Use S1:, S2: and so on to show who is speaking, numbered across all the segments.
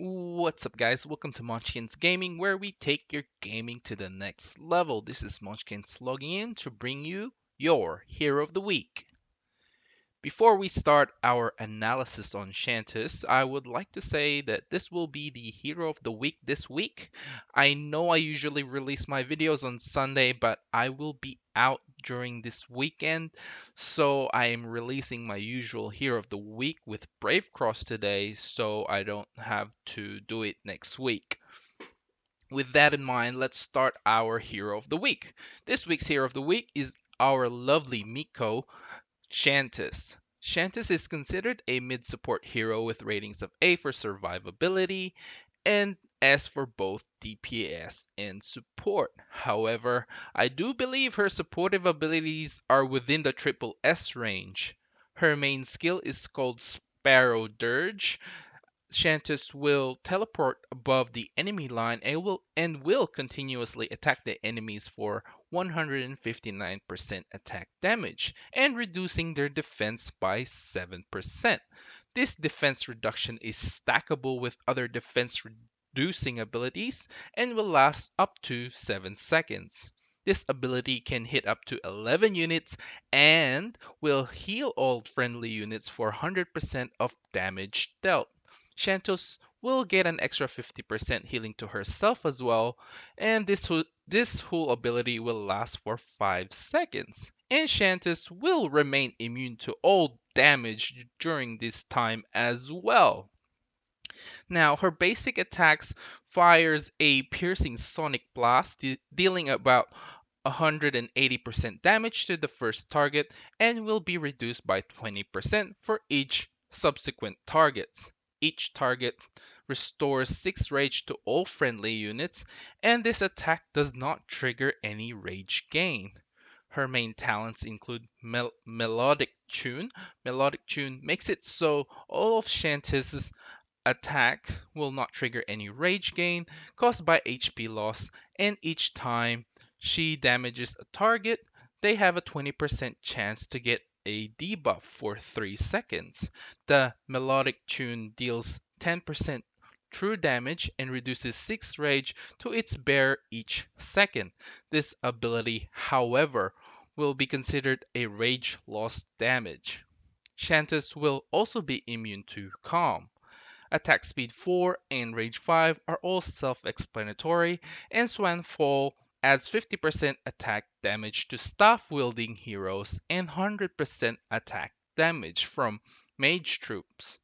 S1: What's up, guys? Welcome to Munchkins Gaming, where we take your gaming to the next level. This is Munchkins logging in to bring you your Hero of the Week. Before we start our analysis on Chanteuse, I would like to say that this will be the Hero of the Week this week. I know I usually release my videos on Sunday, but I will be out during this weekend, so I am releasing my usual Hero of the Week with Brave Cross today, so I don't have to do it next week. With that in mind, let's start our Hero of the Week. This week's Hero of the Week is our lovely Miko, Chanteuse. Chanteuse is considered a mid-support hero with ratings of A for survivability and S for both DPS and support. However, I do believe her supportive abilities are within the triple S range. Her main skill is called Sparrow Dirge. Chanteuse will teleport above the enemy line and will continuously attack the enemies for 159% attack damage and reducing their defense by 7%. This defense reduction is stackable with other defense reducing abilities and will last up to 7 seconds. This ability can hit up to 11 units and will heal all friendly units for 100% of damage dealt. Chanteuse will get an extra 50% healing to herself as well, and this whole ability will last for 5 seconds. And Chanteuse will remain immune to all damage during this time as well. Now, her basic attacks fires a piercing sonic blast, dealing about 180% damage to the first target and will be reduced by 20% for each subsequent targets. Each target restores 6 rage to all friendly units, and this attack does not trigger any rage gain. Her main talents include Melodic Tune. Melodic Tune makes it so all of Chanteuse's attack will not trigger any rage gain caused by HP loss, and each time she damages a target, they have a 20% chance to get a debuff for 3 seconds. The melodic tune deals 10% true damage and reduces 6 rage to its bare each second. This ability, however, will be considered a rage loss damage. Chanteuse will also be immune to Calm. Attack Speed 4 and Rage 5 are all self-explanatory, and Swanfall adds 50% attack damage to staff-wielding heroes and 100% attack damage from mage troops.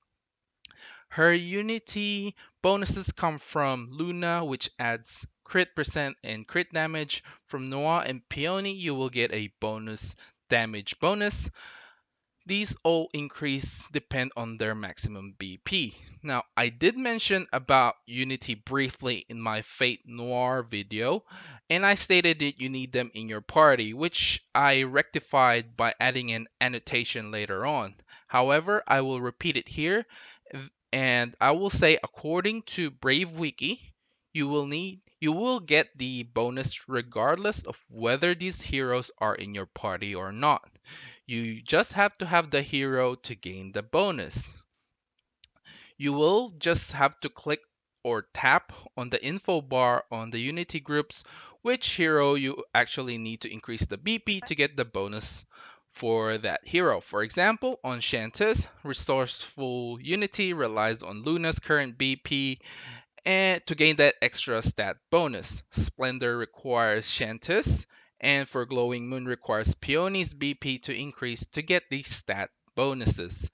S1: Her Unity bonuses come from Luna, which adds crit percent and crit damage. From Noir and Peony, you will get a bonus damage bonus. These all increase depend on their maximum BP. Now, I did mention about Unity briefly in my Fate Noir video, and I stated that you need them in your party, which I rectified by adding an annotation later on. However, I will repeat it here, and I will say according to Brave Wiki, you will get the bonus regardless of whether these heroes are in your party or not. You just have to have the hero to gain the bonus. You will just have to click or tap on the info bar on the Unity groups which hero you actually need to increase the BP to get the bonus for that hero. For example, on Chanteuse, Resourceful Unity relies on Luna's current BP and to gain that extra stat bonus. Splendor requires Chanteuse, and for Glowing Moon requires Peony's BP to increase to get these stat bonuses.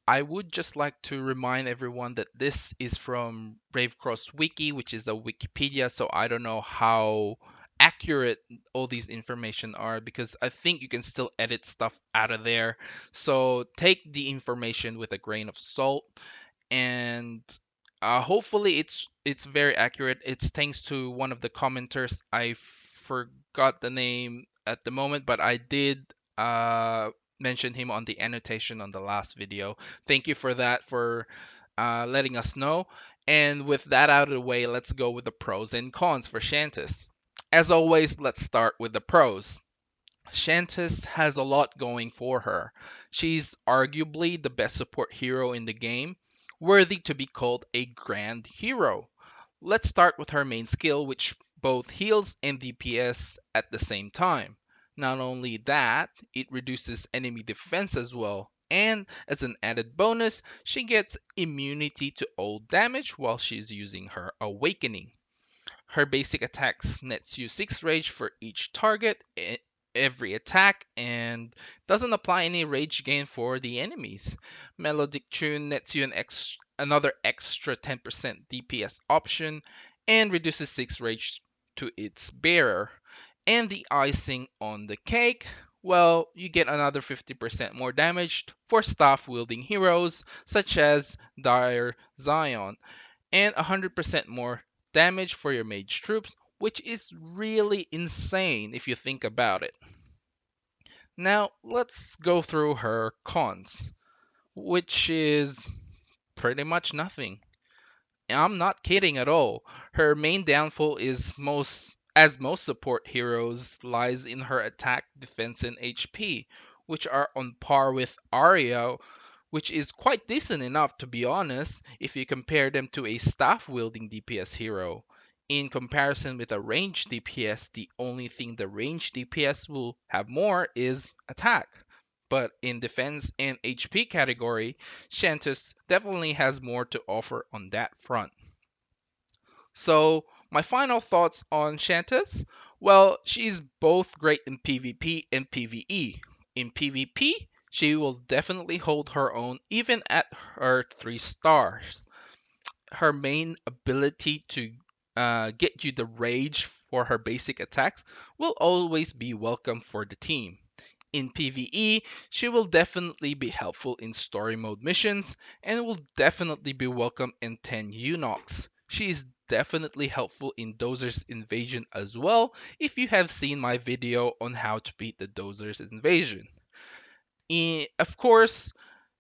S1: I would just like to remind everyone that this is from Brave Cross Wiki, which is a Wikipedia, so I don't know how accurate all these information are because I think you can still edit stuff out of there. So take the information with a grain of salt and hopefully it's very accurate. It's thanks to one of the commenters. I forgot the name at the moment, but I did mention him on the annotation on the last video. Thank you for that, for letting us know. And with that out of the way, let's go with the pros and cons for Chanteuse. As always, let's start with the pros. Chanteuse has a lot going for her. She's arguably the best support hero in the game. worthy to be called a grand hero. Let's start with her main skill, which both heals and DPS at the same time. Not only that, it reduces enemy defense as well. And as an added bonus, she gets immunity to all damage while she's using her awakening. Her basic attacks nets you 6 rage for each target every attack and doesn't apply any rage gain for the enemies. Melodic Tune nets you another extra 10% DPS option and reduces 6 rage to its bearer. And the icing on the cake, well, you get another 50% more damage for staff wielding heroes such as Dire Zion and 100% more damage for your mage troops, which is really insane if you think about it. Now, let's go through her cons, which is pretty much nothing. I'm not kidding at all. Her main downfall is most support heroes lies in her attack, defense, and HP, which are on par with Arya, which is quite decent enough to be honest if you compare them to a staff wielding DPS hero. In comparison with a ranged DPS, the only thing the ranged DPS will have more is attack. But in defense and HP category, Chanteuse definitely has more to offer on that front. So, my final thoughts on Chanteuse? Well, she's both great in PvP and PvE. In PvP, she will definitely hold her own even at her 3 stars. Her main ability to get you the rage for her basic attacks will always be welcome for the team. In PvE, she will definitely be helpful in story mode missions and will definitely be welcome in 10 Eunuchs. She is definitely helpful in Dozer's Invasion as well if you have seen my video on how to beat the Dozer's Invasion. Of course,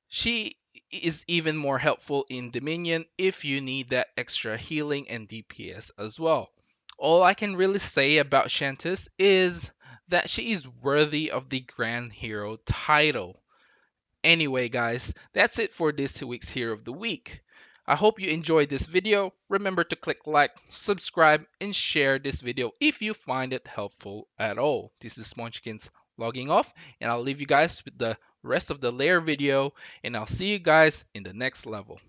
S1: she is even more helpful in Dominion if you need that extra healing and DPS as well. All I can really say about Chanteuse is that she is worthy of the Grand Hero title. Anyway, guys, that's it for this week's Hero of the Week. I hope you enjoyed this video. Remember to click like, subscribe, and share this video if you find it helpful at all. This is Munchkins logging off, and I'll leave you guys with the rest of the layer video, and I'll see you guys in the next level.